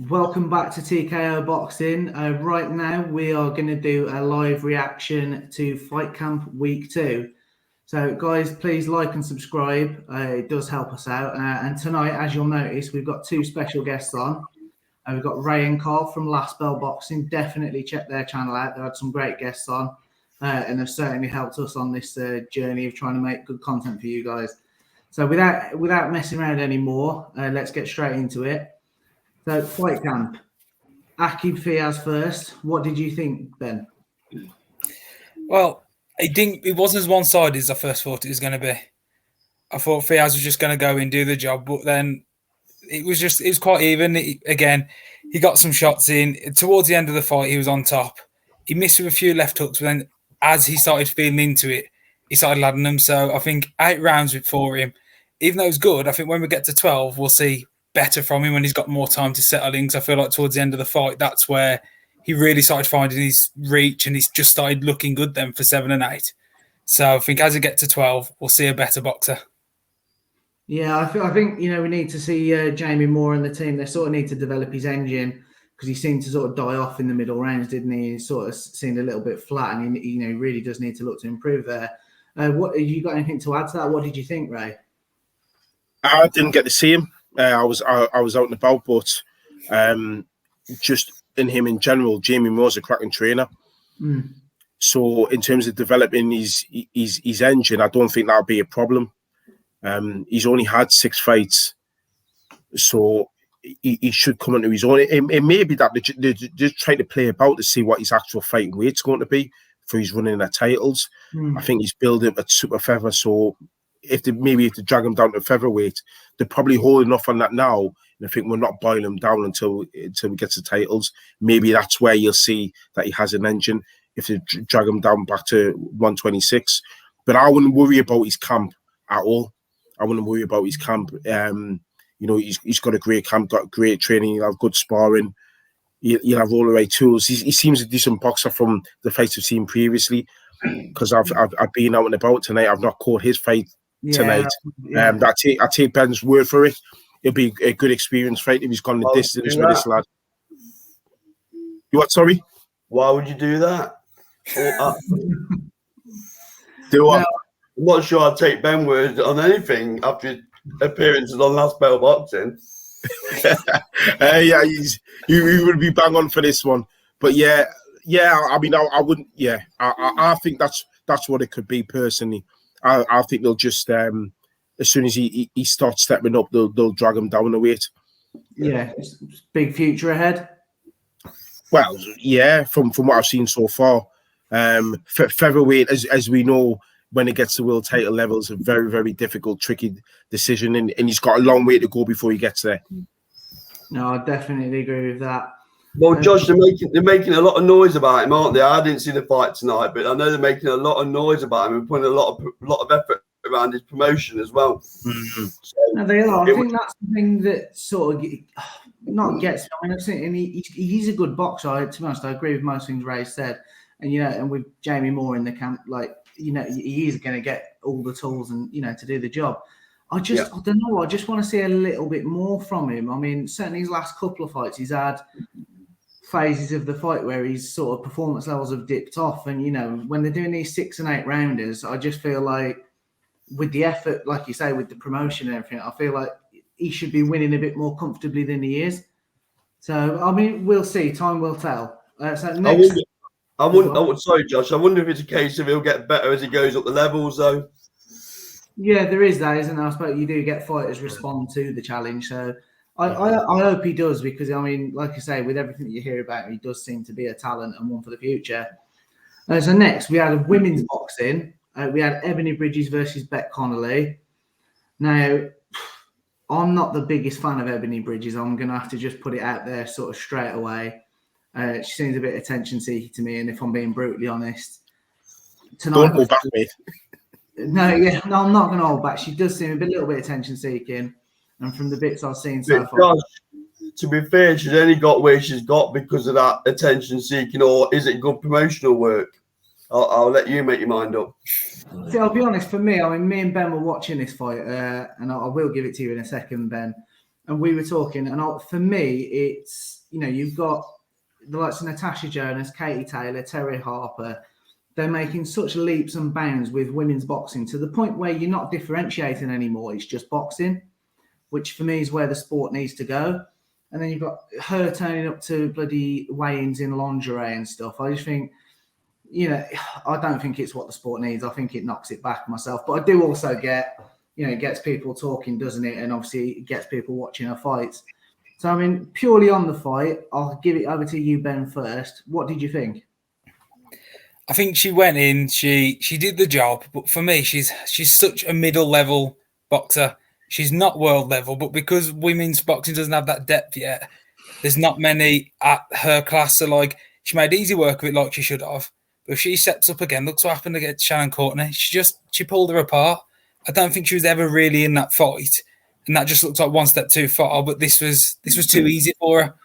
Welcome back to TKO Boxing. Right now, we are going to do a live reaction to Fight Camp Week 2. So, guys, please like and subscribe. It does help us out. And tonight, as you'll notice, we've got two special guests on. We've got Ray and Carl from Last Bell Boxing. Definitely check their channel out. They've had some great guests on, and they've certainly helped us on this journey of trying to make good content for you guys. So, without messing around anymore, let's get straight into it. So, Fight Camp. Aqib Fiaz first. What did you think, Ben? Well, it wasn't as one-sided as I first thought it was going to be. I thought Fiaz was just going to go in and do the job, but then it was quite even. He got some shots in. Towards the end of the fight, he was on top. He missed with a few left hooks, but then as he started feeling into it, he started landing them. So I think 8 rounds for him. Even though it was good, I think when we get to 12, we'll see better from him when he's got more time to settle in. Because I feel like towards the end of the fight, that's where he really started finding his reach, and he's just started looking good then for 7 and 8. So I think as we get to 12, we'll see a better boxer. Yeah, I think we need to see Jamie Moore and the team. They sort of need to develop his engine because he seemed to sort of die off in the middle rounds, didn't he? He sort of seemed a little bit flat, and he really does need to look to improve there. What have you got anything to add to that? What did you think, Ray? I didn't get to see him. I was out and about, but just in him in general, Jamie Moore's a cracking trainer. Mm. So in terms of developing his engine, I don't think that'll be a problem. He's only had 6 fights, so he should come into his own. It may be that they're just trying to play about to see what his actual fighting weight's going to be for his running their titles. I think he's building up at super feather, so if they drag him down to featherweight, they're probably holding off on that now. And I think we're not boiling him down until we get to titles. Maybe that's where you'll see that he has an engine if they drag him down back to 126. But I wouldn't worry about his camp at all. I wouldn't worry about his camp. He's got a great camp, got great training, he'll have good sparring. He'll have all the right tools. He seems a decent boxer from the fights I've seen previously, because I've been out and about tonight. I've not caught his fight tonight. Yeah. I take Ben's word for it. It'll be a good experience fight if he's gone the distance with this lad. You what? Sorry? Why would you do that? Do what? I'm not sure I'd take Ben word on anything after appearances on Last Bell Boxing. Yeah, he would be bang on for this one. But yeah. I mean, I wouldn't. Yeah, I think that's what it could be personally. I think they'll just as soon as he starts stepping up, they'll drag him down a weight. Yeah, big future ahead. Well, yeah, from what I've seen so far, featherweight, as we know, when it gets to world title levels, a very, very difficult, tricky decision, and he's got a long way to go before he gets there. No, I definitely agree with that. Well, Josh, they're making a lot of noise about him, aren't they? I didn't see the fight tonight, but I know they're making a lot of noise about him and putting a lot of effort around his promotion as well. Mm-hmm. So no, they are. I think that's the thing that sort of not gets me. I mean, I've seen, and he's a good boxer. To be honest, I agree with most things Ray said, and and with Jamie Moore in the camp, he is going to get all the tools and to do the job. I don't know. I just want to see a little bit more from him. I mean, certainly his last couple of fights, he's had phases of the fight where his sort of performance levels have dipped off, and when they're doing these 6 and 8 rounders, I just feel like with the effort, like you say, with the promotion and everything, I feel like he should be winning a bit more comfortably than he is. So I mean, we'll see. Time will tell. Sorry, Josh. I wonder if it's a case of he'll get better as he goes up the levels, though. Yeah, there is that, isn't there? I suppose you do get fighters respond to the challenge. So I hope he does, because, I mean, like I say, with everything you hear about him, he does seem to be a talent and one for the future. So next, we had women's boxing. We had Ebanie Bridges versus Beck Connolly. Now, I'm not the biggest fan of Ebanie Bridges. I'm going to have to just put it out there sort of straight away. She seems a bit attention-seeking to me, and if I'm being brutally honest, tonight... Don't hold back, mate. No, I'm not going to hold back. She does seem a little bit attention-seeking, and from the bits I've seen so far... To be fair, she's only got where she's got because of that attention-seeking, or is it good promotional work? I'll let you make your mind up. See, I'll be honest, for me, I mean, me and Ben were watching this fight, and I will give it to you in a second, Ben. and we were talking, and for me, it's, you know, you've got the likes of Natasha Jonas, Katie Taylor, Terry Harper. They're making such leaps and bounds with women's boxing to the point where you're not differentiating anymore. It's just boxing, which for me is where the sport needs to go. And then you've got her turning up to bloody weigh-ins in lingerie and stuff. I just think, you know, I don't think it's what the sport needs. I think it knocks it back myself. But I do also get, you know, it gets people talking, doesn't it? And obviously it gets people watching her fights. So, I mean, purely on the fight, I'll give it over to you, Ben, first. What did you think? I think she went in, she did the job, but for me, she's such a middle level boxer. She's not world level, but because women's boxing doesn't have that depth yet, there's not many at her class. So, like, she made easy work of it like she should have. But if she steps up again, look what happened against Shannon Courtney. She pulled her apart. I don't think she was ever really in that fight. And that just looked like one step too far, but this was too easy for her.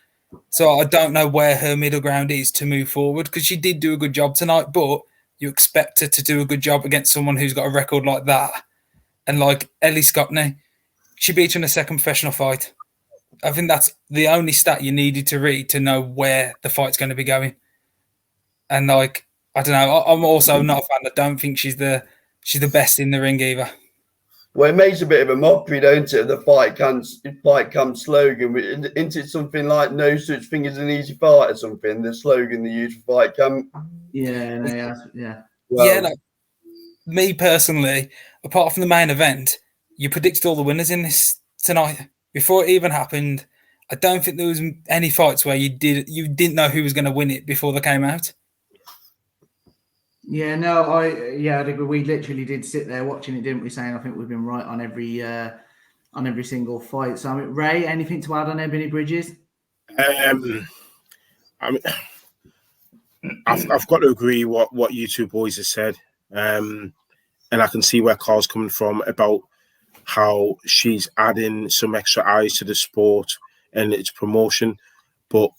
So I don't know where her middle ground is to move forward, because she did do a good job tonight, but you expect her to do a good job against someone who's got a record like that. And like Ellie Scottney, she beat her in a second professional fight. I think that's the only stat you needed to read to know where the fight's going to be going. And like, I don't know, I'm also not a fan. I don't think she's the best in the ring either. Well, it makes a bit of a mockery, don't it? The fight camp slogan. Isn't it something like "No such thing as an easy fight" or something? The slogan they use for fight camp. Yeah. Well, yeah. No, me personally, apart from the main event, you predicted all the winners in this tonight before it even happened. I don't think there was any fights where you didn't know who was going to win it before they came out. Yeah, no, I'd agree. We literally did sit there watching it, didn't we? Saying I think we've been right on every single fight. So, I mean, Ray, anything to add on Ebanie Bridges? I mean, I've got to agree what you two boys have said, and I can see where Carl's coming from about how she's adding some extra eyes to the sport and its promotion. But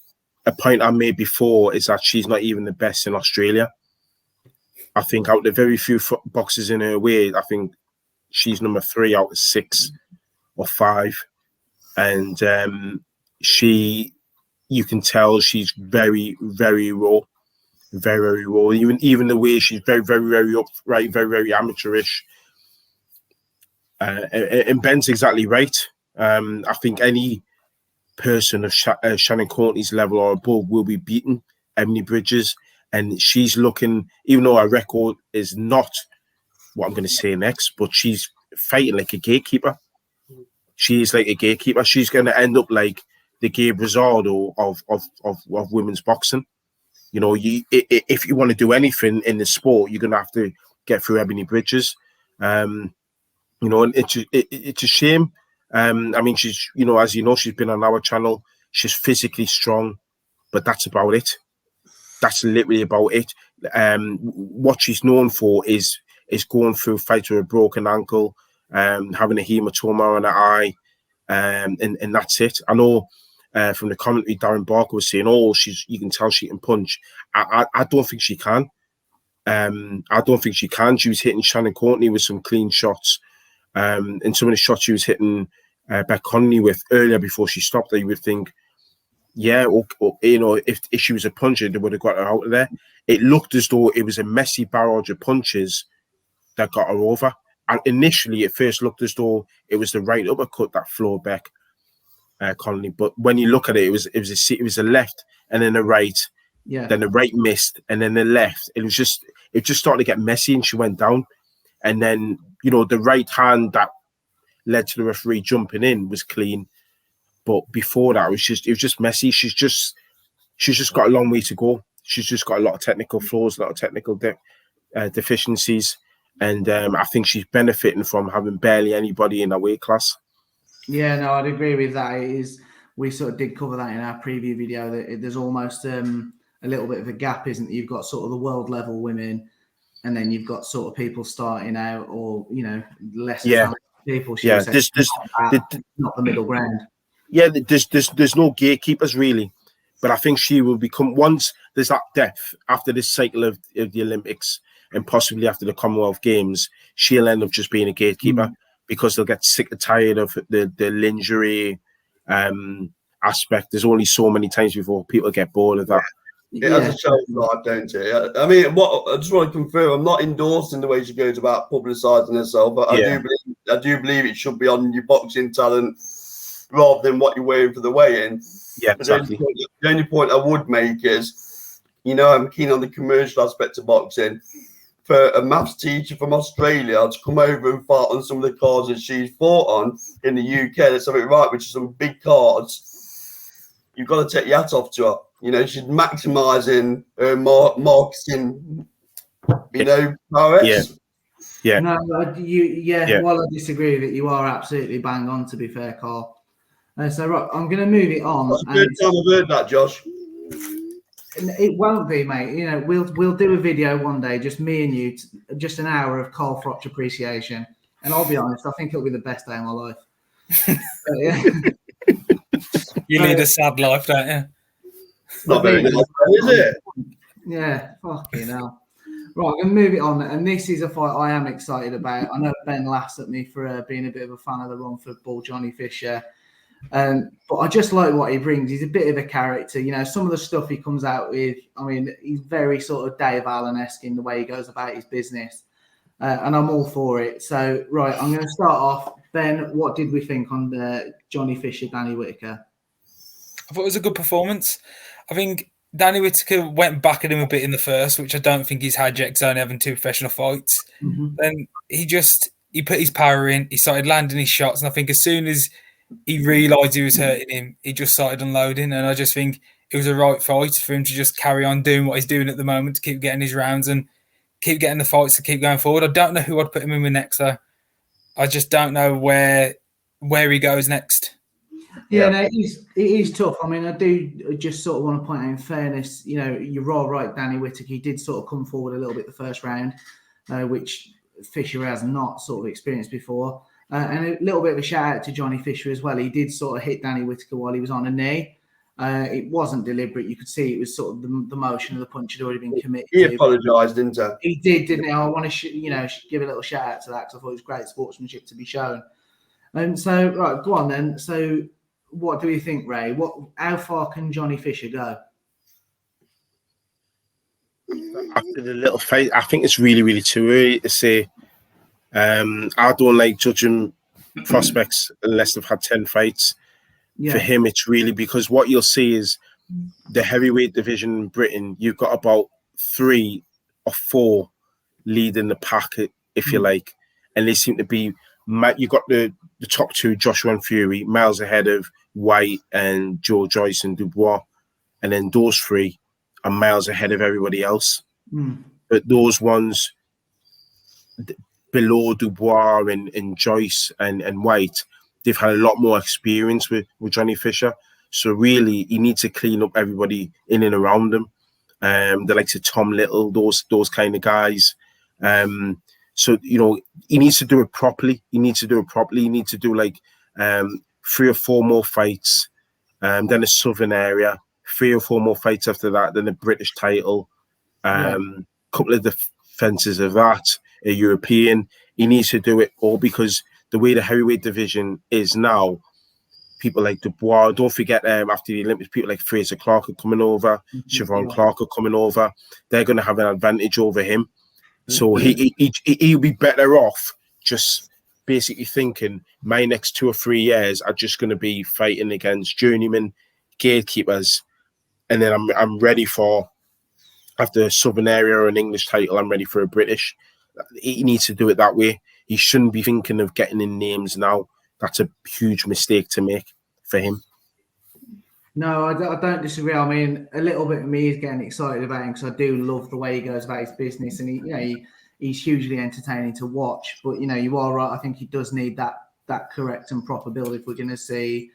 a point I made before is that she's not even the best in Australia. I think out of the very few boxers in her weight, I think she's number 3 out of 6 or 5. And you can tell she's very, very raw. Very, very raw. Even the way she's very, very, very upright, very, very amateurish. And Ben's exactly right. I think any person of Shannon Courtney's level or above will be beaten. Ebanie Bridges. And she's looking, even though her record is not what I'm going to say next, but she's fighting like a gatekeeper. She is like a gatekeeper. She's going to end up like the Gabe Rosado of women's boxing. You know, if you want to do anything in the sport, you're going to have to get through Ebanie Bridges. You know, and it's a shame. I mean, she's, you know, as you know, she's been on our channel. She's physically strong, but that's about it. That's literally about it. What she's known for is going through fights with a broken ankle, having a hematoma on her eye, and that's it. I know from the commentary, Darren Barker was saying, "Oh, you can tell she can punch." I don't think she can. I don't think she can. She was hitting Shannon Courtney with some clean shots, and some of the shots she was hitting Beck Connolly with earlier before she stopped. You would think, yeah, you know, if she was a puncher, they would have got her out of there. It looked as though it was a messy barrage of punches that got her over. And initially, it first looked as though it was the right uppercut that floored Beck Connolly. But when you look at it, it was a left and then a right. Yeah. Then the right missed and then the left. It just started to get messy and she went down. And then, you know, the right hand that led to the referee jumping in was clean. But before that, it was just messy. She's just got a long way to go. She's just got a lot of technical flaws, a lot of technical deficiencies, and I think she's benefiting from having barely anybody in her weight class. Yeah, no, I'd agree with that. We sort of did cover that in our preview video. That there's almost a little bit of a gap, isn't there? You've got sort of the world level women, and then you've got sort of people starting out, or you know, less people. There's not the middle ground. Yeah, there's no gatekeepers really, but I think she will become, once there's that depth after this cycle of the Olympics and possibly after the Commonwealth Games, she'll end up just being a gatekeeper because they'll get sick and tired of the lingerie aspect. There's only so many times before people get bored of that. It has a shelf life, don't it? I mean, what I just want to confirm, I'm not endorsing the way she goes about publicising herself, but I do believe it should be on your boxing talent rather than what you're wearing for the weigh-in. Yeah, exactly. The only point I would make is, I'm keen on the commercial aspect of boxing. For a maths teacher from Australia to come over and fight on some of the cards that she's fought on in the UK, let's have it right, which is some big cards, you've got to take your hat off to her. She's maximising her marketing, prowess. Yeah. No, while I disagree with it, you are absolutely bang on, to be fair, Carl. So, right, I'm going to move it on. That's the first time I've heard that, Josh. It won't be, mate. We'll do a video one day, just me and you, just an hour of Carl Froch appreciation. And I'll be honest, I think it'll be the best day of my life. You lead a sad life, don't you? Not very nice, is it? Yeah, fucking hell. Right, I'm going to move it on. And this is a fight I am excited about. I know Ben laughs at me for being a bit of a fan of the run for Bull Johnny Fisher. But I just like what he brings. He's a bit of a character. Some of the stuff he comes out with, I mean, he's very sort of Dave Allen-esque in the way he goes about his business. And I'm all for it. So, right, I'm going to start off. Ben, what did we think on the Johnny Fisher, Danny Whitaker? I thought it was a good performance. I think Danny Whitaker went back at him a bit in the first, which I don't think he's had yet because only having 2 professional fights. Mm-hmm. Then he put his power in, he started landing his shots, and I think as soon as he realised he was hurting him, he just started unloading, and I just think it was a right fight for him to just carry on doing what he's doing at the moment, to keep getting his rounds and keep getting the fights to keep going forward. I don't know who I'd put him in with next, though. I just don't know where he goes next. Yeah, no, it is tough. I mean, I do just sort of want to point out, in fairness, you're all right, Danny Whitaker. He did sort of come forward a little bit the first round, which Fisher has not sort of experienced before. And a little bit of a shout out to Johnny Fisher as well. He did sort of hit Danny Whitaker while he was on a knee. It wasn't deliberate. You could see it was sort of the motion of the punch had already been committed. He apologised, didn't he? He did, didn't he? I want to, give a little shout out to that because I thought it was great sportsmanship to be shown. So, right, go on then. So, what do you think, Ray? How far can Johnny Fisher go? After the little fight, I think it's really, really too early to say. I don't like judging prospects unless they've had 10 fights. Yeah. For him, it's really because what you'll see is the heavyweight division in Britain, you've got about 3 or 4 leading the pack, if you like. And they seem to be, you've got the top 2, Joshua and Fury, miles ahead of White and Joe Joyce and Dubois. And then those 3 are miles ahead of everybody else. But those ones below Dubois and Joyce and White, they've had a lot more experience with Johnny Fisher. So really, he needs to clean up everybody in and around him. The likes of Tom Little, those kind of guys. So, he needs to do it properly. He needs to do like 3 or 4 more fights, then a Southern area, 3 or 4 more fights after that, then a British title, couple of defenses of that, a European. He needs to do it all because the way the heavyweight division is now, people like Dubois, don't forget after the Olympics, people like Fraser Clark are coming over, Siobhan Clark are coming over. They're going to have an advantage over him. So he'll be better off just basically thinking my next 2 or 3 years are just going to be fighting against journeyman gatekeepers, and then I'm ready for, after a Southern area or an English title, I'm ready for a British. He needs to do it that way. He shouldn't be thinking of getting in names now. That's a huge mistake to make for him. No, I don't disagree. I mean, a little bit of me is getting excited about him because I do love the way he goes about his business, and he's hugely entertaining to watch. But you are right. I think he does need that correct and proper build if we're going to see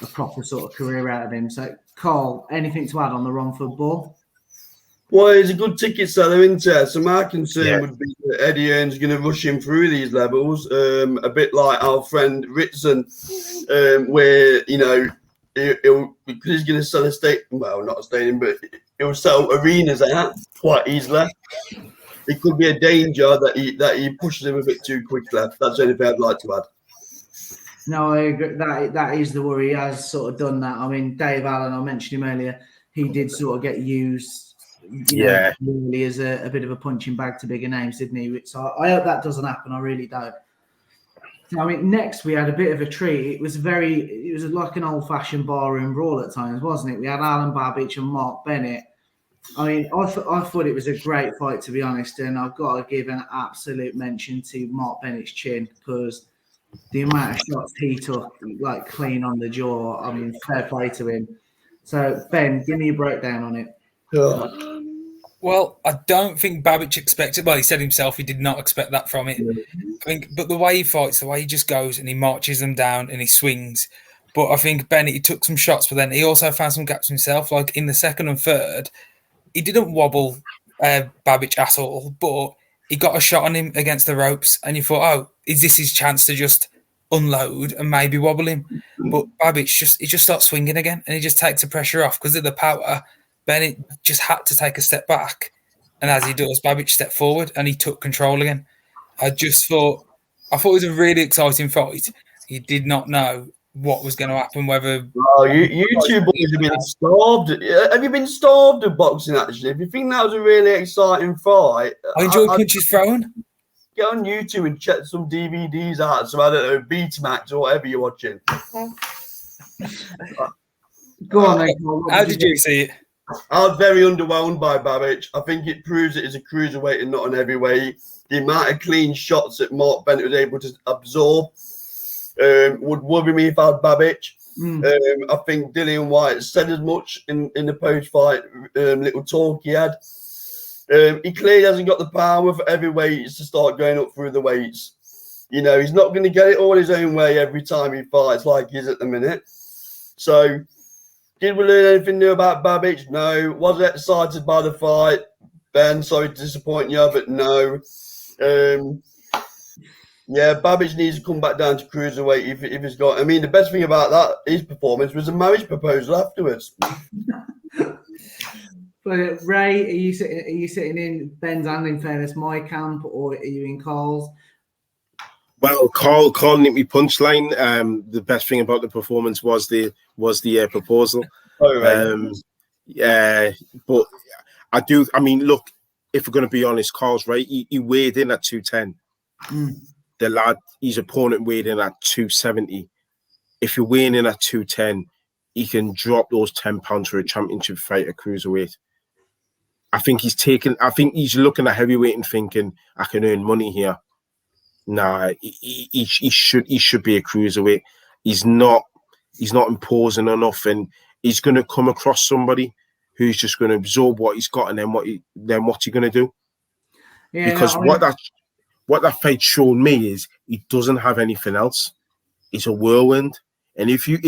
a proper sort of career out of him. So, Carl, anything to add on the run for Bull? Well, he's a good ticket seller, isn't he? So my concern would be that Eddie Hearn's going to rush him through these levels, a bit like our friend Ritson, where he'll, because he's going to sell a stadium. Well, not a stadium, but he'll sell arenas out quite easily. It could be a danger that he pushes him a bit too quickly. That's the only thing I'd like to add. No, I agree. That is the worry. He has sort of done that. I mean, Dave Allen, I mentioned him earlier. He did sort of get used, really as a bit of a punching bag to bigger names, didn't he? So I hope that doesn't happen. I really don't. I mean, next we had a bit of a treat. It was like an old-fashioned barroom brawl at times, wasn't it? We had Alen Babic and Mark Bennett. I mean, I thought it was a great fight, to be honest, and I've got to give an absolute mention to Mark Bennett's chin, because the amount of shots he took, like, clean on the jaw, I mean, fair play to him. So, Ben, give me a breakdown on it. Well, I don't think Babic expected. Well, he said himself he did not expect that from it. I think, but the way he fights, the way he just goes and he marches them down and he swings. But I think Bennett, he took some shots, but then he also found some gaps himself. Like in the second and third, he didn't wobble Babic at all, but he got a shot on him against the ropes, and you thought, oh, is this his chance to just unload and maybe wobble him? But Babic just starts swinging again, and he just takes the pressure off because of the power. Bennett just had to take a step back, and as he does, Babic stepped forward and he took control again. I thought it was a really exciting fight. You did not know what was going to happen. Whether you two boys have been starved. Have you been starved of boxing? Actually, if you think that was a really exciting fight, I enjoy punches thrown. Get on YouTube and check some DVDs out. So I don't know, Betamax or whatever you're watching. Go on, mate. How did you see it? I was very underwhelmed by Babic. I think it proves it is a cruiserweight and not an heavyweight. The amount of clean shots that Mark Bennett was able to absorb would worry me if I had Babic. I think Dillian White said as much in the post-fight little talk he had. He clearly hasn't got the power for heavyweights to start going up through the weights. You know, he's not going to get it all his own way every time he fights like he is at the minute. So, did we learn anything new about Babic? No. Was excited by the fight? Ben, sorry to disappoint you, but no. Babic needs to come back down to cruiserweight if he's got. I mean, the best thing about his performance was a marriage proposal afterwards. But Ray, are you sitting in Ben's and, in fairness, my camp, or are you in Carl's? Well, Carl nicked me punchline. The best thing about the performance was the proposal. But I do. I mean, look, if we're going to be honest, Carl's right. He weighed in at 210. The lad, his opponent weighed in at 270. If you're weighing in at 210, he can drop those 10 pounds for a championship fight at cruiserweight. I think he's looking at heavyweight and thinking, I can earn money here. Nah, he should be a cruiserweight. He's not imposing enough, and he's going to come across somebody who's just going to absorb what he's got, and then what's he going to do? Yeah, because what that fight showed me is he doesn't have anything else. It's a whirlwind, and if you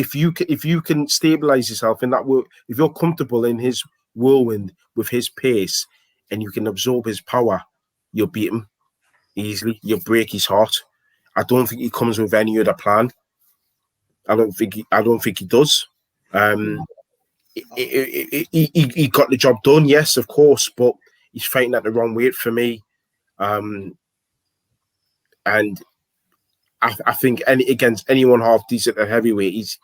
can stabilize yourself in that world, if you're comfortable in his whirlwind with his pace, and you can absorb his power, you'll beat him easily. You'll break his heart. I don't think he comes with any other plan. I don't think he does. He got the job done, yes, of course, but he's fighting at the wrong weight for me. And I think against anyone half decent at heavyweight, he's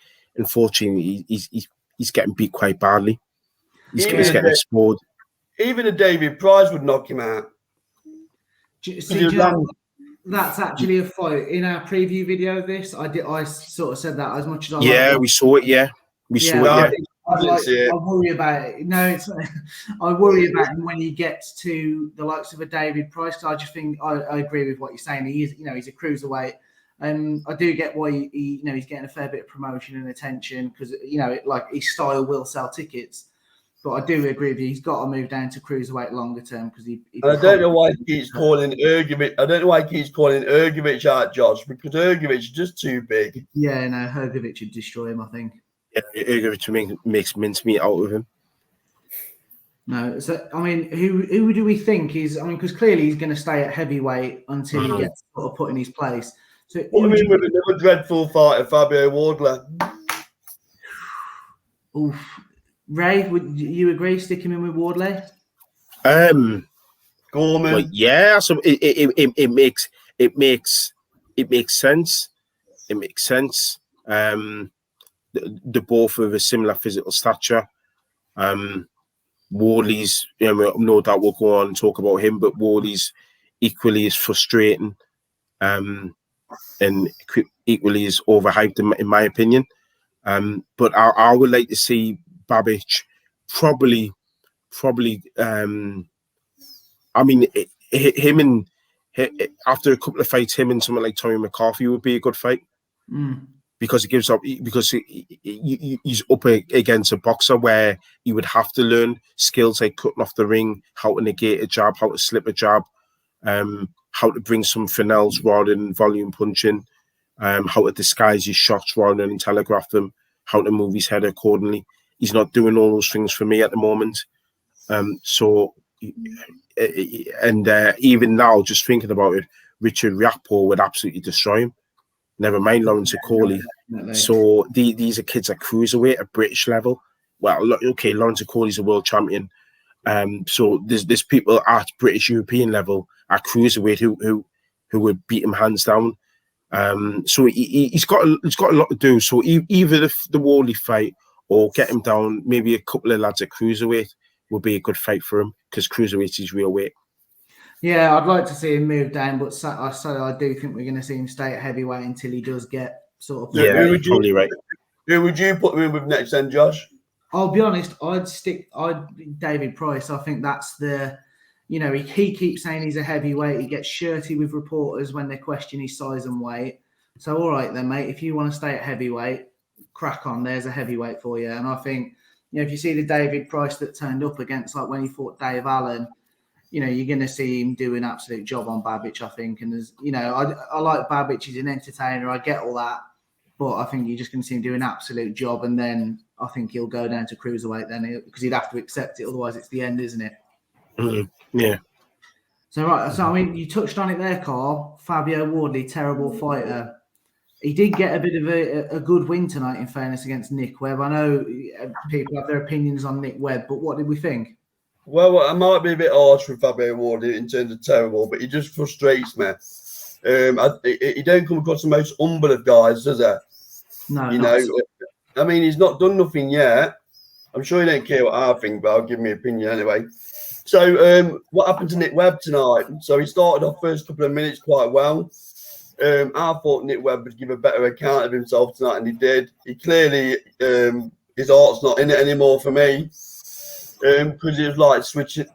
getting beat quite badly. He's getting exposed. Even a David Price would knock him out. That's actually a fight. In our preview video of this, I sort of said that as much as I. Yeah, we saw it. Yeah, we saw it. Yeah. I worry about it. No, it's. I worry about him when he gets to the likes of a David Price. I just think I agree with what you're saying. He is, he's a cruiserweight, and I do get why he's getting a fair bit of promotion and attention because his style will sell tickets. But I do agree with you. He's got to move down to cruiserweight longer term because I don't know why he keeps calling Ergovic. I don't know why he keeps calling Ergovic out, Josh, because Ergovic is just too big. Yeah, no, Ergovic would destroy him, I think. Yeah, Ergovic makes mincemeat out of him. No, so I mean, who do we think is? I mean, because clearly he's going to stay at heavyweight until he gets sort of put in his place. So what do you mean with another dreadful fighter, Fabio Wardley? Oof. Ray, would you agree sticking in with Wardley? Gorman. Well, yeah, so it makes sense. it makes sense. The both of a similar physical stature. Wardley's, no doubt we'll go on and talk about him, but Wardley's equally as frustrating and equally as overhyped in my opinion. But I would like to see Babic probably. I mean, him and after a couple of fights, him and someone like Tommy McCarthy would be a good fight because it gives up because he's up against a boxer where he would have to learn skills like cutting off the ring, how to negate a jab, how to slip a jab, how to bring some finesse rather than volume punching, how to disguise his shots rather than telegraph them, how to move his head accordingly. He's not doing all those things for me at the moment. Even now, just thinking about it, Richard Riakpo would absolutely destroy him. Never mind Lawrence Okoli. So these are kids at cruiserweight at British level. Well, okay, Lawrence Okoli's a world champion. So there's people at British European level at cruiserweight who would beat him hands down. So he's got a lot to do. So either the Wardley fight or get him down, maybe a couple of lads at cruiserweight would be a good fight for him because cruiserweight is real weight. Yeah, I'd like to see him move down, but I do think we're going to see him stay at heavyweight until he does get sort of. Yeah, probably right. Who would you put him in with next then, Josh? I'll be honest, David Price. I think that's he keeps saying he's a heavyweight. He gets shirty with reporters when they question his size and weight. So all right then, mate, if you want to stay at heavyweight, crack on. There's a heavyweight for you. And I think, if you see the David Price that turned up against, like when he fought Dave Allen, you're going to see him do an absolute job on Babic, I think. And there's, I like Babic. He's an entertainer. I get all that. But I think you're just going to see him do an absolute job. And then I think he'll go down to cruiserweight then because he'd have to accept it. Otherwise, it's the end, isn't it? Mm-hmm. Yeah. So, right. So, I mean, you touched on it there, Carl. Fabio Wardley, terrible fighter. He did get a bit of a good win tonight, in fairness, against Nick Webb. I know people have their opinions on Nick Webb, but what did we think? Well, I might be a bit harsh with Fabio Wardley in terms of terrible, but he just frustrates me. He don't come across the most humble of guys, does he? No. I mean, he's not done nothing yet. I'm sure he don't care what I think, but I'll give me an opinion anyway. So, what happened to Nick Webb tonight? So he started off first couple of minutes quite well. I thought Nick Webb would give a better account of himself tonight, and he did. He clearly, his heart's not in it anymore for me, because he was like switching,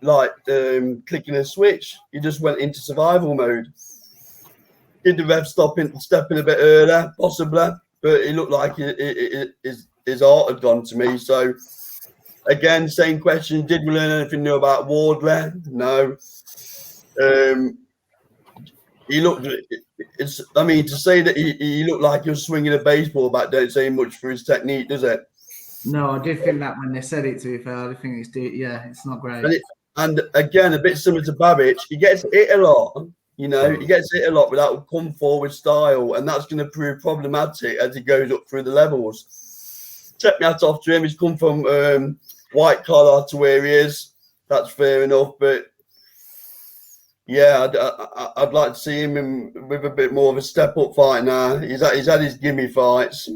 clicking a switch. He just went into survival mode. Did the ref stepping a bit earlier, possibly, but it looked like his heart had gone to me. So, again, same question: did we learn anything new about Wardley? No. He looked. To say that he looked like he was swinging a baseball bat don't say much for his technique, does it? No, I did think that when they said it, to be fair. I think it's not great. And again, a bit similar to Babic, he gets hit a lot. He gets hit a lot without come forward style, and that's going to prove problematic as he goes up through the levels. Check me hat off to him. He's come from white collar to where he is. That's fair enough, but yeah, I'd like to see him with a bit more of a step-up fight now. He's had his gimme fights.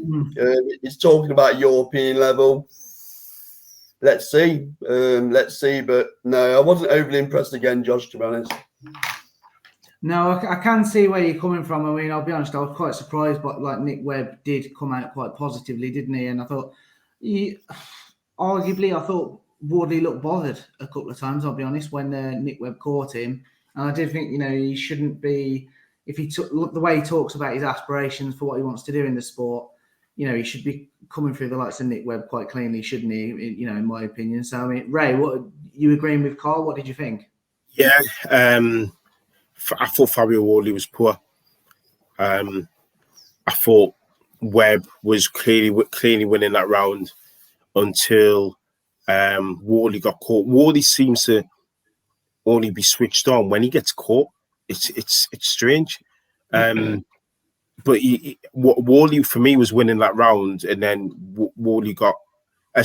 He's talking about European level. Let's see. But no, I wasn't overly impressed again, Josh, to be honest. No, I can see where you're coming from. I mean, I'll be honest, I was quite surprised, but Nick Webb did come out quite positively, didn't he? And I thought, arguably, Wardley looked bothered a couple of times, I'll be honest, when Nick Webb caught him. And I did think, he shouldn't be, if he took the way he talks about his aspirations for what he wants to do in the sport, he should be coming through the likes of Nick Webb quite cleanly, shouldn't he? In my opinion. So, I mean, Ray, what you agreeing with Carl? What did you think? Yeah, I thought Fabio Wardley was poor. I thought Webb was clearly winning that round until Wardley got caught. Wardley seems to only be switched on when he gets caught. It's strange. But Wardley for me was winning that round, and then Wardley got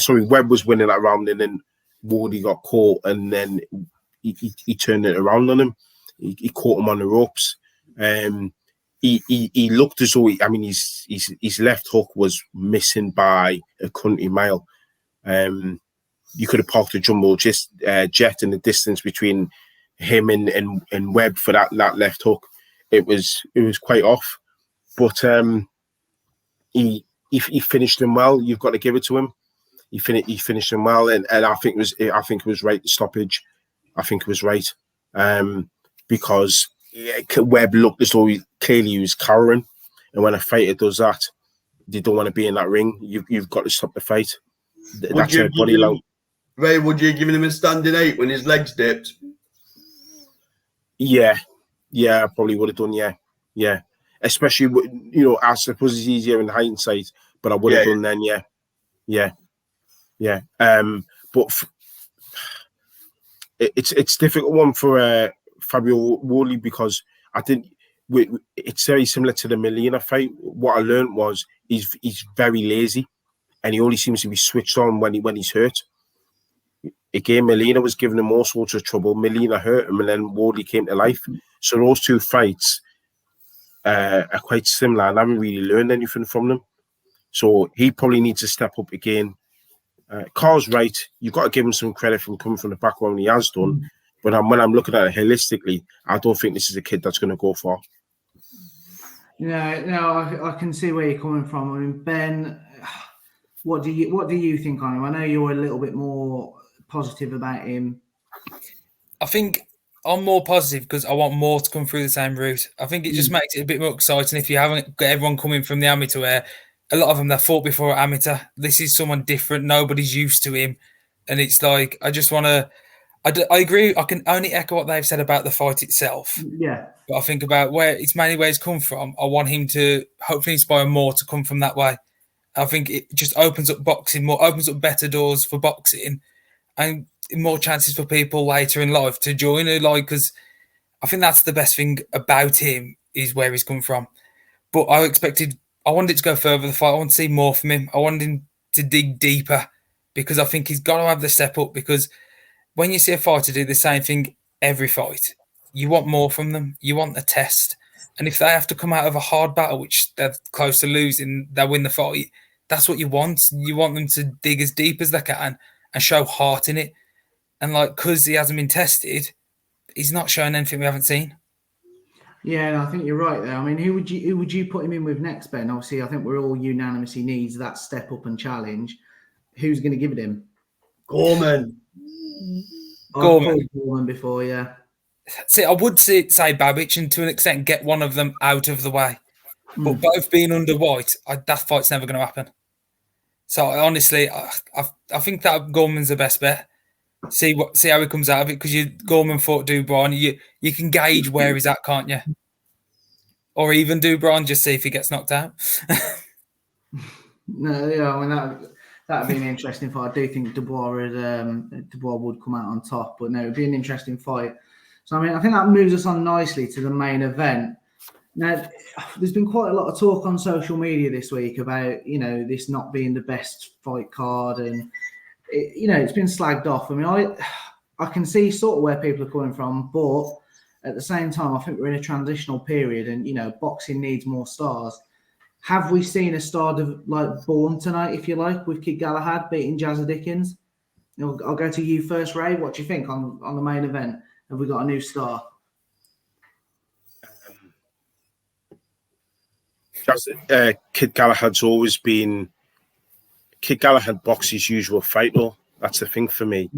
Webb was winning that round, and then Wardley got caught, and then he turned it around on him. He caught him on the ropes. he looked as though his left hook was missing by a country mile. You could have parked a jumbo jet in the distance between him and Webb for that left hook. It was quite off, but he finished him well. You've got to give it to him. He finished him well, and I think it was right, the stoppage. I think it was right, because Webb looked as though he was cowering, and when a fighter does that, they don't want to be in that ring. You've got to stop the fight. That's a body language. Ray, would you have given him a standing 8 when his legs dipped? Yeah, I probably would have done. Yeah. Especially, I suppose it's easier in hindsight, but I would have done then. Yeah. But it's a difficult one for Fabio Wardley, because I think it's very similar to the Molina fight. What I learned was he's very lazy, and he only seems to be switched on when he's hurt. Again, Molina was giving him all sorts of trouble. Molina hurt him, and then Wardley came to life. So those two fights are quite similar, and I haven't really learned anything from them. So he probably needs to step up again. Carl's right. You've got to give him some credit for coming from the back when he has done. But when I'm looking at it holistically, I don't think this is a kid that's going to go far. No, I can see where you're coming from. I mean, Ben, what do you think on him? I know you're a little bit more positive about him. I think I'm more positive because I want more to come through the same route. I think it just makes it a bit more exciting if you haven't got everyone coming from the amateur, where a lot of them, they fought before amateur. This is someone different. Nobody's used to him. And it's like, I just want to... I agree. I can only echo what they've said about the fight itself. Yeah. But I think about where it's come from. I want him to hopefully inspire more to come from that way. I think it just opens up boxing more, opens up better doors for boxing, and more chances for people later in life to join. Because I think that's the best thing about him, is where he's come from. But I wanted it to go further, the fight. I want to see more from him. I wanted him to dig deeper, because I think he's got to have the step up, because when you see a fighter do the same thing every fight, you want more from them. You want a test. And if they have to come out of a hard battle, which they're close to losing, they win the fight, that's what you want. You want them to dig as deep as they can and show heart in it. And because he hasn't been tested, he's not showing anything we haven't seen. Yeah, no, I think you're right there. I mean, who would you put him in with next, Ben? Obviously, I think we're all unanimous he needs that step up and challenge. Who's going to give it him? Gorman. Gorman before, yeah. See, I would say Babic, and to an extent get one of them out of the way. But both being under White, that fight's never going to happen. So honestly, I think that Gorman's the best bet. See how he comes out of it, because Gorman fought Dubron. You can gauge where he's at, can't you? Or even Dubron, just see if he gets knocked out. No, yeah, I mean that'd be an interesting fight. I do think Dubois would come out on top, but no, it'd be an interesting fight. So I mean, I think that moves us on nicely to the main event. Now, there's been quite a lot of talk on social media this week about this not being the best fight card, and it's been slagged off. I mean, I can see sort of where people are coming from, but at the same time, I think we're in a transitional period, and boxing needs more stars. Have we seen a star born tonight, if you like, with Kid Galahad beating Jazza Dickens? I'll go to you first, Ray. What do you think on the main event? Have we got a new star? Kid Galahad's always been... Kid Galahad boxes his usual fight, though. That's the thing for me.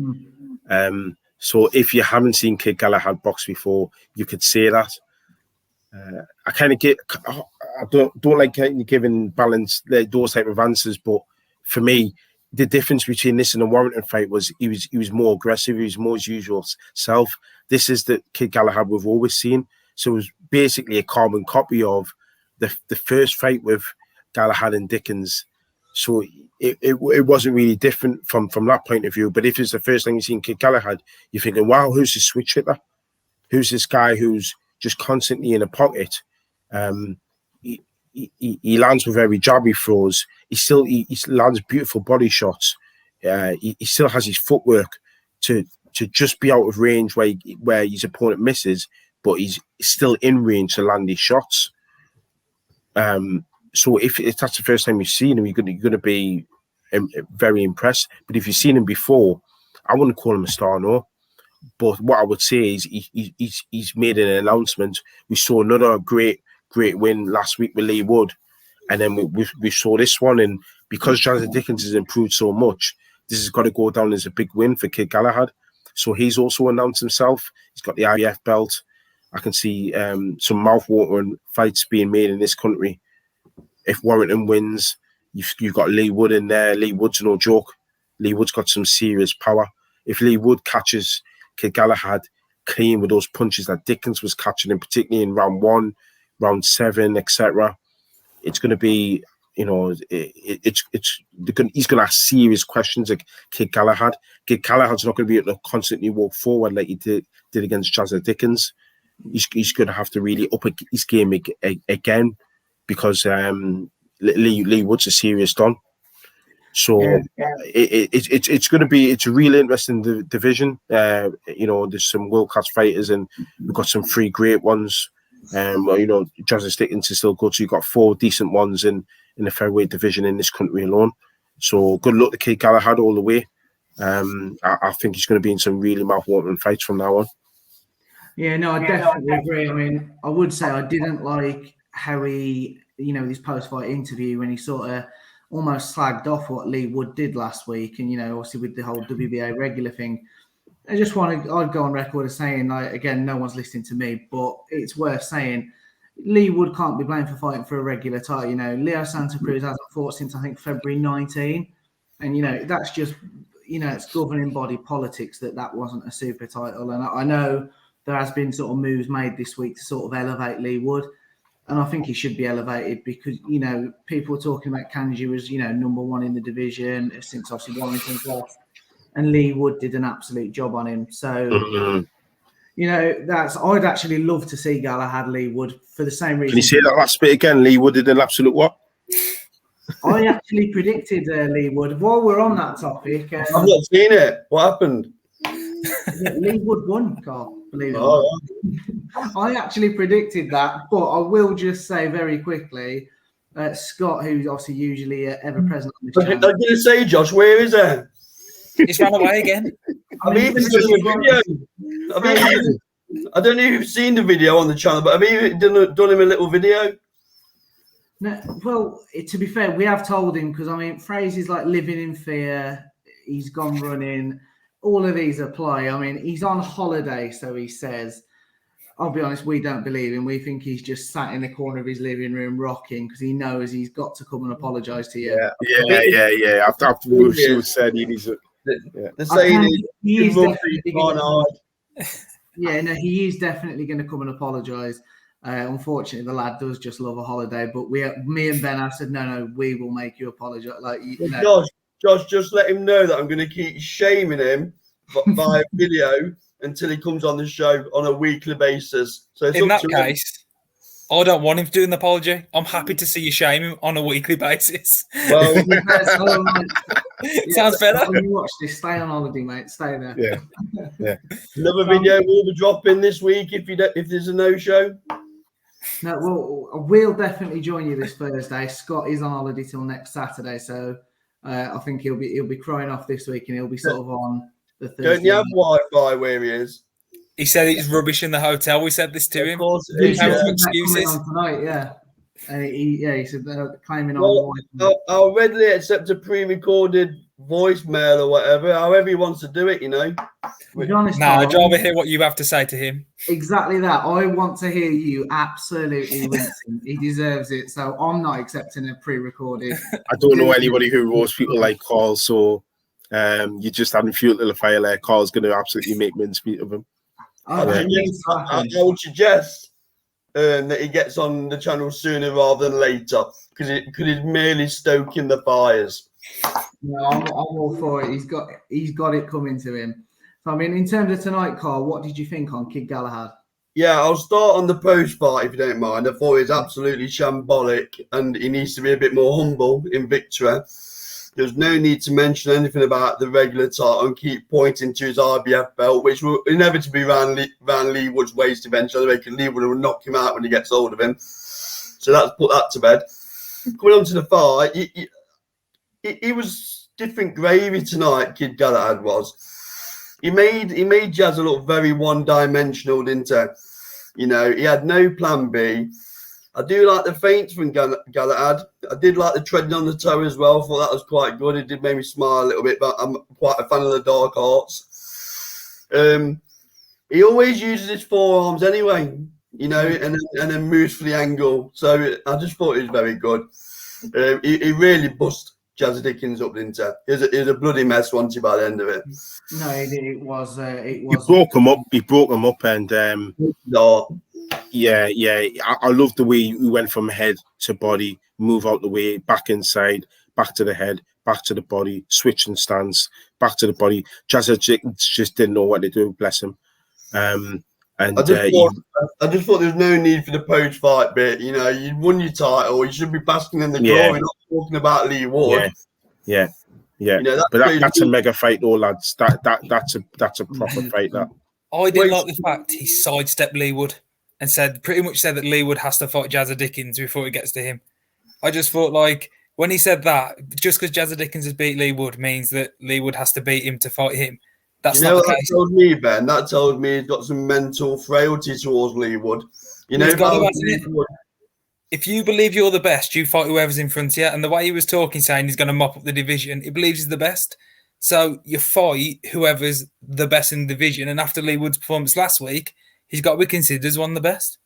So if you haven't seen Kid Galahad box before, you could say that. I kind of I don't like giving balance those type of answers, but for me, the difference between this and the Warrington fight was he was more aggressive. He was more his usual self. This is the Kid Galahad we've always seen. So it was basically a carbon copy of the first fight with Galahad and Dickens. So it wasn't really different from that point of view. But if it's the first time you've seen Kid Galahad, you're thinking, wow, who's this switch hitter? Who's this guy who's just constantly in a pocket? He lands with every jab he throws. He lands beautiful body shots. He still has his footwork to just be out of range where his opponent misses, but he's still in range to land his shots. So if that's the first time you've seen him, you're going to be very impressed. But if you've seen him before, I wouldn't call him a star, no. But what I would say is he's made an announcement. We saw another great win last week with Lee Wood, and then we saw this one. And because Jonathan Dickens has improved so much, this has got to go down as a big win for Kid Galahad. So he's also announced himself. He's got the IBF belt. I can see some mouthwatering fights being made in this country. If Warrington wins, you've got Lee Wood in there. Lee Wood's no joke. Lee Wood's got some serious power. If Lee Wood catches Kid Galahad clean with those punches that Dickens was catching him, particularly in round 1, round 7, etc., it's going to be, he's going to ask serious questions like Kid Galahad. Kid Galahad's not going to be able to constantly walk forward like he did against Jonathan Dickens. He's going to have to really up his game again, because Lee Wood's a serious don. So it's going to be a really interesting division. There's some world class fighters, and we've got some 3 great ones. Jonathan Dickens is still good, so you've got 4 decent ones in the featherweight division in this country alone. So good luck to Kid Galahad all the way. I think he's going to be in some really mouthwatering fights from now on. Yeah, no, I definitely agree. I mean, I would say I didn't like how he, his post-fight interview, when he sort of almost slagged off what Lee Wood did last week, and obviously with the whole WBA regular thing. I'd go on record as saying, like, again, no one's listening to me, but it's worth saying Lee Wood can't be blamed for fighting for a regular title. Leo Santa Cruz hasn't fought since I think February 19, and that's just it's governing body politics that wasn't a super title. And I know there has been sort of moves made this week to sort of elevate Lee Wood. And I think he should be elevated because, people are talking about Kanji was, number 1 in the division since obviously Warrington's lost. And Lee Wood did an absolute job on him. So, I'd actually love to see Galahad Lee Wood for the same reason. Can you say that last bit again? Lee Wood did an absolute what? I actually predicted Lee Wood. While we're on that topic. I've not seen it. What happened? Lee Wood won, Carl, believe it or not. I actually predicted that, but I will just say very quickly, Scott, who's obviously usually ever present on the channel. I'm going to say, Josh, where is he? He's run away again. I don't know if you've seen the video on the channel, but have you done him a little video? No, well, to be fair, we have told him because, phrases like living in fear, he's gone running, all of these apply. He's on holiday, so he says. I'll be honest, we don't believe him. We think he's just sat in the corner of his living room rocking because he knows he's got to come and apologise to you. Yeah. After she was said, he needs it. The saying he is definitely going to come and apologise. Unfortunately, the lad does just love a holiday. But me and Ben have said, no, we will make you apologise. Josh, just let him know that I'm going to keep shaming him by video until he comes on the show on a weekly basis. So in that case, I don't want him to do an apology. I'm happy to see you shame him on a weekly basis. Well, sounds better. When you watch this, stay on holiday, mate. Stay there. Yeah. Another video will be dropping this week if there's a no-show. No, well, we'll definitely join you this Thursday. Scott is on holiday till next Saturday, so I think he'll be crying off this week, and he'll be sort of on the Thursday. Don't you have Wi-Fi where he is? He said it's rubbish in the hotel. We said this to him. Of course He have some excuses. on tonight, yeah. And he said they're claiming Well, on. I'll readily accept a pre-recorded voicemail or whatever, however he wants to do it, To be honest, I'd rather hear what you have to say to him. Exactly that. I want to hear you absolutely rinsing. He deserves it. So I'm not accepting a pre-recorded. I don't know anybody who roasts people like Carl, so you just haven't fueled the fire there. Carl's going to absolutely make mincemeat of him. I would suggest that he gets on the channel sooner rather than later because he's merely stoking the fires. No, I'm all for it. He's got it coming to him. So, in terms of tonight, Carl, what did you think on Kid Galahad? Yeah, I'll start on the post part if you don't mind. I thought it was absolutely shambolic and he needs to be a bit more humble in victory. There's no need to mention anything about the regular title and keep pointing to his IBF belt, which will inevitably round Lee Wood's waist eventually. Lee Wood will knock him out when he gets hold of him. So that's put that to bed. Coming on to the fight, he was different gravy tonight, Kid Galahad was. He made Jazza look very one-dimensional, didn't he? You know, he had no plan B. I do like the feints from Galahad. I did like the treading on the toe as well. I thought that was quite good. It did make me smile a little bit, but I'm quite a fan of the dark arts. He always uses his forearms anyway, you know, and then moves for the angle. So I just thought it was very good. He really bust Jazza Dickens up, didn't he? It was a bloody mess, wasn't he, by the end of it? No, it was. He broke him up. He broke him up, and No. yeah. I love the way he went from head to body, move out the way, back inside, back to the head, back to the body, switching stance, back to the body. Jazza just didn't know what to do. Bless him. And I just thought there was no need for the post fight bit. You know, you won your title. You should be basking in the glory, not talking about Lee Wood. Yeah. You know, that's a mega fight, though, lads. That's a proper fight. That I didn't like the fact he sidestepped Lee Wood and pretty much said that Lee Wood has to fight Jazza Dickens before it gets to him. I just thought, like, when he said that, just because Jazza Dickens has beat Lee Wood means that Lee Wood has to beat him to fight him. That's not the case. That told me, Ben? That told me he's got some mental frailty towards Lee Wood. You know, if you believe you're the best, you fight whoever's in front of you. And the way he was talking, saying he's going to mop up the division, he believes he's the best. So you fight whoever's the best in the division. And after Lee Wood's performance last week, he's got to be considered as one of the best.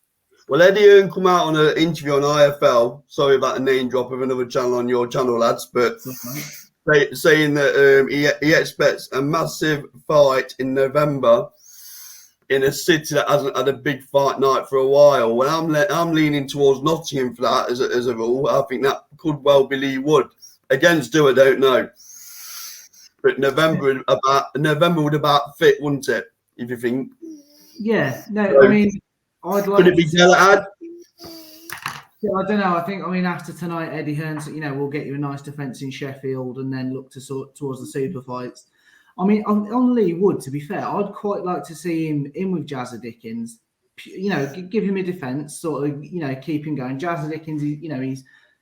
Well, Eddie Hearn come out on an interview on IFL. Sorry about the name drop of another channel on your channel, lads. But saying that he expects a massive fight in November in a city that hasn't had a big fight night for a while. Well, I'm leaning towards Nottingham for that as a rule. I think that could well be Lee Wood. Against I don't know. But November would about fit, wouldn't it? If you think. Yeah. No, I mean, I'd like. Could it be Galahad? Yeah, I don't know. I mean, after tonight, Eddie Hearn, we'll get you a nice defence in Sheffield and then look towards the super fights. I mean, on Lee Wood, to be fair, I'd quite like to see him in with Jazza Dickens. You know, give him a defence, sort of, keep him going. Jazza Dickens,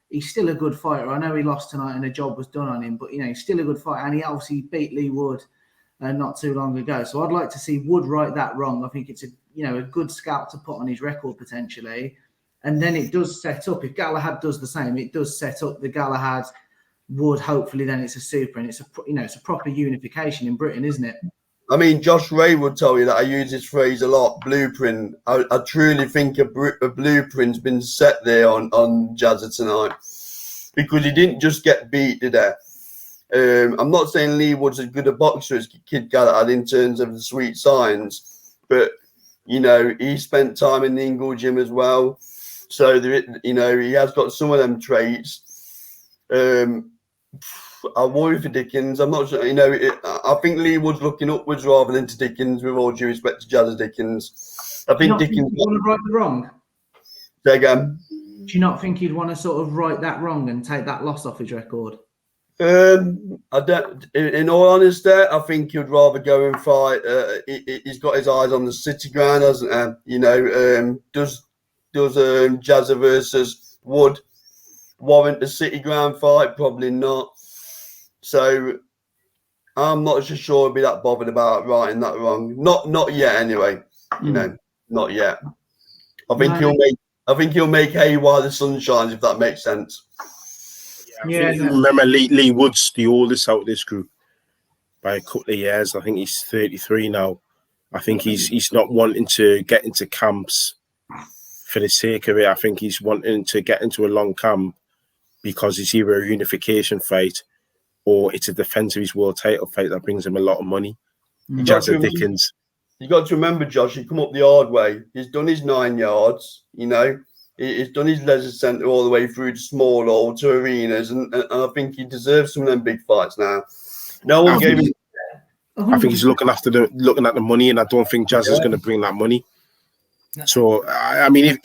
he's still a good fighter. I know he lost tonight and the job was done on him, but, he's still a good fighter. And he obviously beat Lee Wood not too long ago. So I'd like to see Wood right that wrong. I think it's a good scalp to put on his record potentially. And then it does set up, if Galahad does the same, it does set up the Galahad Wood. Hopefully then it's a super, and it's a proper unification in Britain, isn't it? I mean, Josh Ray would tell you that I use this phrase a lot, blueprint. I truly think a blueprint's been set there on Jazza tonight, because he didn't just get beat to death. I'm not saying Lee Wood's as good a boxer as Kid Galahad in terms of the sweet signs, but, he spent time in the Ingle gym as well. So, he has got some of them traits. I worry for Dickens. I'm not sure, I think Lee Wood's looking upwards rather than to Dickens, with all due respect to Jazza Dickens. I think Dickens... Do you want to right the wrong? Say again? Do you not think he'd want to sort of right that wrong and take that loss off his record? I don't. In all honesty, I think he'd rather go and fight. He's got his eyes on the city ground, hasn't he? Does Jazza versus Wood warrant the city ground fight? Probably not. So I'm not so sure I'd be that bothered about righting that wrong. Not yet, anyway. Not yet. I think he'll make hay while the sun shines, if that makes sense. Remember, Lee Wood's the oldest out of this group by a couple of years. I think he's 33 now. I think he's not wanting to get into camps for the sake of it. I think he's wanting to get into a long camp because it's either a unification fight or it's a defense of his world title fight that brings him a lot of money. Jazza Dickens. You got to remember, Josh, he come up the hard way. He's done his 9 yards, He's done his leisure centre all the way through to small or to arenas, and I think he deserves some of them big fights now. No one gave him. I think he's looking at the money, and I don't think Jazza's going to bring that money. So I mean,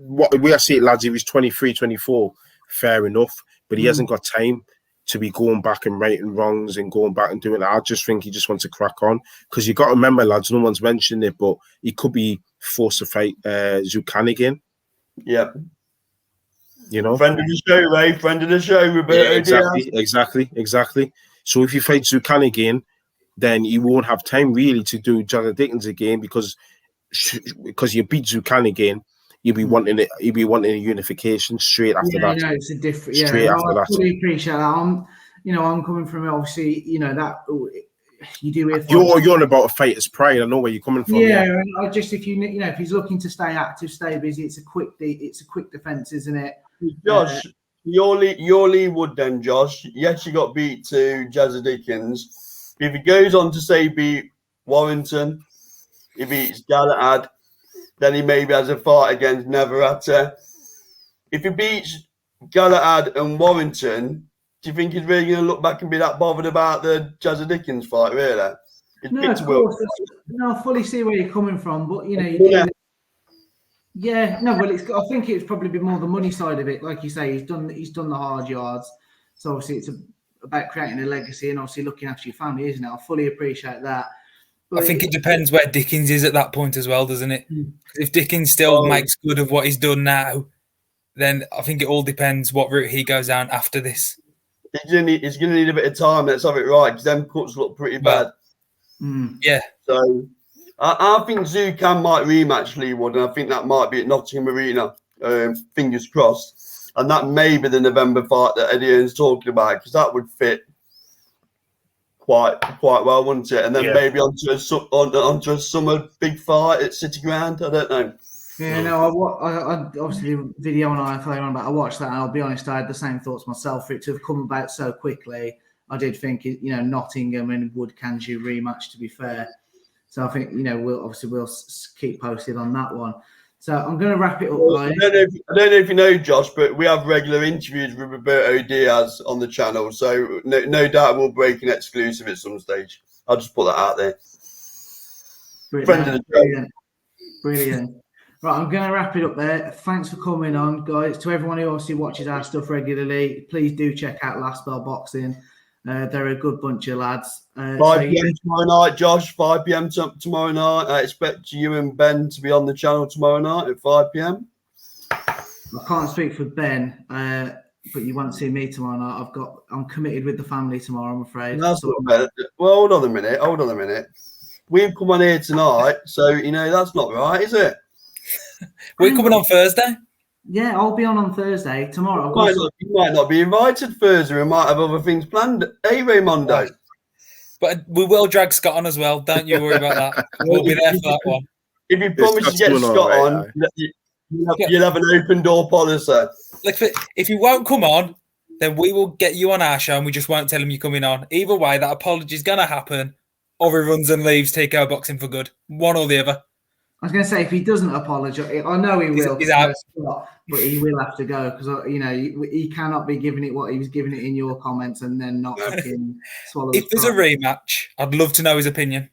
what we are seeing, lads, if he's 23, 24, fair enough, but he hasn't got time to be going back and righting wrongs and going back and doing that. I just think he just wants to crack on, because you got to remember, lads, no one's mentioned it, but he could be forced to fight Zucan again. Yeah. You know, friend of the show, Ray. Friend of the show, Roberto Diaz. Exactly. So if you fight Zucan again, then you won't have time really to do Jared Dickens again because you beat Zucan again. You'll be wanting it. You'll be wanting a unification straight after that. Yeah, it's a different. Straight Yeah, after I that. fully appreciate that. I'm coming from obviously, that you do. You're on about a fighter's pride. I know where you're coming from. Yeah, and I just if he's looking to stay active, stay busy, it's a quick defense, isn't it? Josh, your Lee Wood then, Josh. Yes, you got beat to Jazza Dickens. If he goes on to say beat Warrington, he beats Galahad, then he maybe has a fight against Neverata. If he beats Galahad and Warrington, do you think he's really going to look back and be that bothered about the Jazza Dickens fight, really? No, of course. No, I fully see where you're coming from, but I think it's probably been more the money side of it. Like you say, he's done the hard yards. So obviously it's about creating a legacy and obviously looking after your family, isn't it? I fully appreciate that. But I think it depends where Dickens is at that point as well, doesn't it? If Dickens still makes good of what he's done now, then I think it all depends what route he goes down after this. He's going to need a bit of time. Let's have it right, because them cuts look pretty bad. Yeah. So I think Zucan might rematch Lee Wood, and I think that might be at Nottingham Arena. Fingers crossed. And that may be the November fight that Eddie Hearn's talking about, because that would fit quite well, wouldn't it? And then maybe onto a summer big fight at City Ground. I don't know. Yeah, no, I obviously the video on IFA on about. I watched that, and I'll be honest, I had the same thoughts myself. For it to have come about so quickly, I did think Nottingham and Wood Kanju rematch. To be fair, so I think we'll keep posted on that one. So I'm going to wrap it up. I don't know if you know, Josh, but we have regular interviews with Roberto Diaz on the channel, so no doubt we'll break an exclusive at some stage. I'll just put that out there. Brilliant. Right, I'm going to wrap it up there. Thanks for coming on, guys. To everyone who obviously watches our stuff regularly, please do check out Last Bell Boxing. They're a good bunch of lads. 5 p.m. tomorrow night, Josh. 5 p.m. tomorrow night. I expect you and Ben to be on the channel tomorrow night at 5 p.m. I can't speak for Ben, but you won't see me tomorrow night. I'm committed with the family tomorrow, I'm afraid. That's not bad. Well, hold on a minute. We've come on here tonight, so that's not right, is it? We're coming on Thursday. Yeah, I'll be on Thursday tomorrow. You might not be invited Thursday. We might have other things planned. Hey, Raymondo. But we will drag Scott on as well. Don't you worry about that. We'll be there for that one. If you promise to get Scott on, you'll have an open door policy. Like, if you won't come on, then we will get you on our show and we just won't tell him you're coming on. Either way, that apology is going to happen, or he runs and leaves TKO Boxing for good. One or the other. I was going to say, if he doesn't apologise, I know he will. He's out. But he will have to go because he cannot be giving it what he was giving it in your comments and then not fucking swallow. If there's a rematch, I'd love to know his opinion.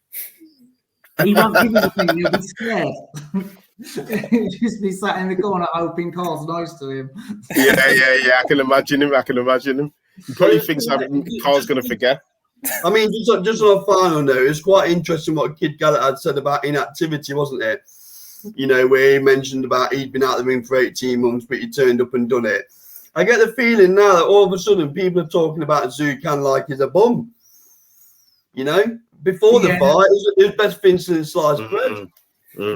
He won't give his opinion. He'll be scared. He'll just be sat in the corner hoping Carl's nice to him. Yeah. I can imagine him. He probably thinks Carl's going to forget. I mean, just on a final note, it's quite interesting what Kid Galahad said about inactivity, wasn't it? Where he mentioned about he'd been out of the ring for 18 months, but he turned up and done it. I get the feeling now that all of a sudden people are talking about Zucan like he's a bum. Before the fight, it was best Vincent sliced bread.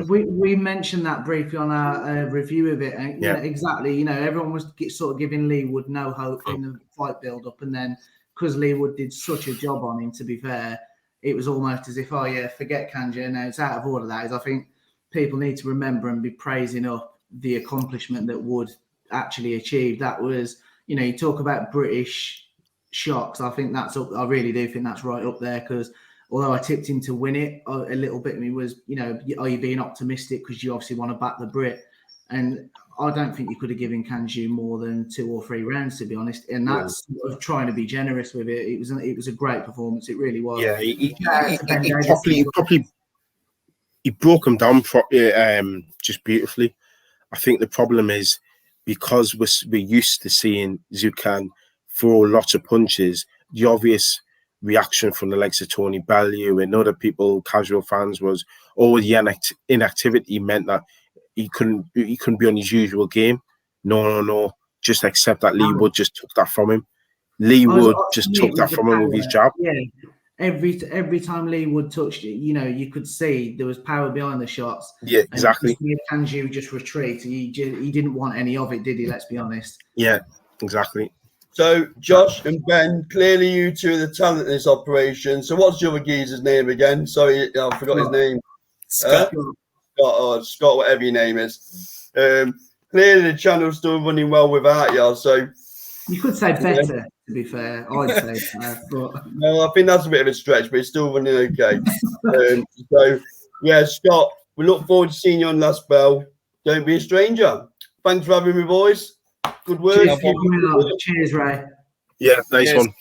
We mentioned that briefly on our review of it, and exactly. Everyone was sort of giving Lee Wood no hope in the fight build-up, and then because Lee Wood did such a job on him, to be fair, it was almost as if, forget Kanja. No, it's out of order. That is, I think people need to remember and be praising up the accomplishment that Wood actually achieved. That was, you talk about British shocks. I think I really do think that's right up there because although I tipped him to win it a little bit, me was, are you being optimistic because you obviously want to back the Brit? And I don't think you could have given Kanju more than 2 or 3 rounds, to be honest. And that's sort of trying to be generous with it. It was a great performance. It really was. Yeah, he broke him down just beautifully. I think the problem is because we're used to seeing Zucan throw lots of punches, the obvious reaction from the likes of Tony Bellew and other people, casual fans, was the inactivity meant that he couldn't be on his usual game. No. just accept that Lee Wood just took that from him. Lee Wood just took that from him with his jab. Yeah. Every time Lee Wood touched it, you could see there was power behind the shots. Yeah, exactly. And Kanju just retreat. He didn't want any of it, did he? Let's be honest. Yeah, exactly. So Josh and Ben, clearly you two are the talent in this operation. So what's the other geezer's name again? Sorry, I forgot his name. Scott. Scott, whatever your name is. Clearly the channel's still running well without you. So you could say better, to be fair. I'd say better, but no, I think that's a bit of a stretch, but it's still running okay. So yeah, Scott, we look forward to seeing you on Last Bell. Don't be a stranger. Thanks for having me, boys. Good work. cheers, Ray. Yeah, nice one.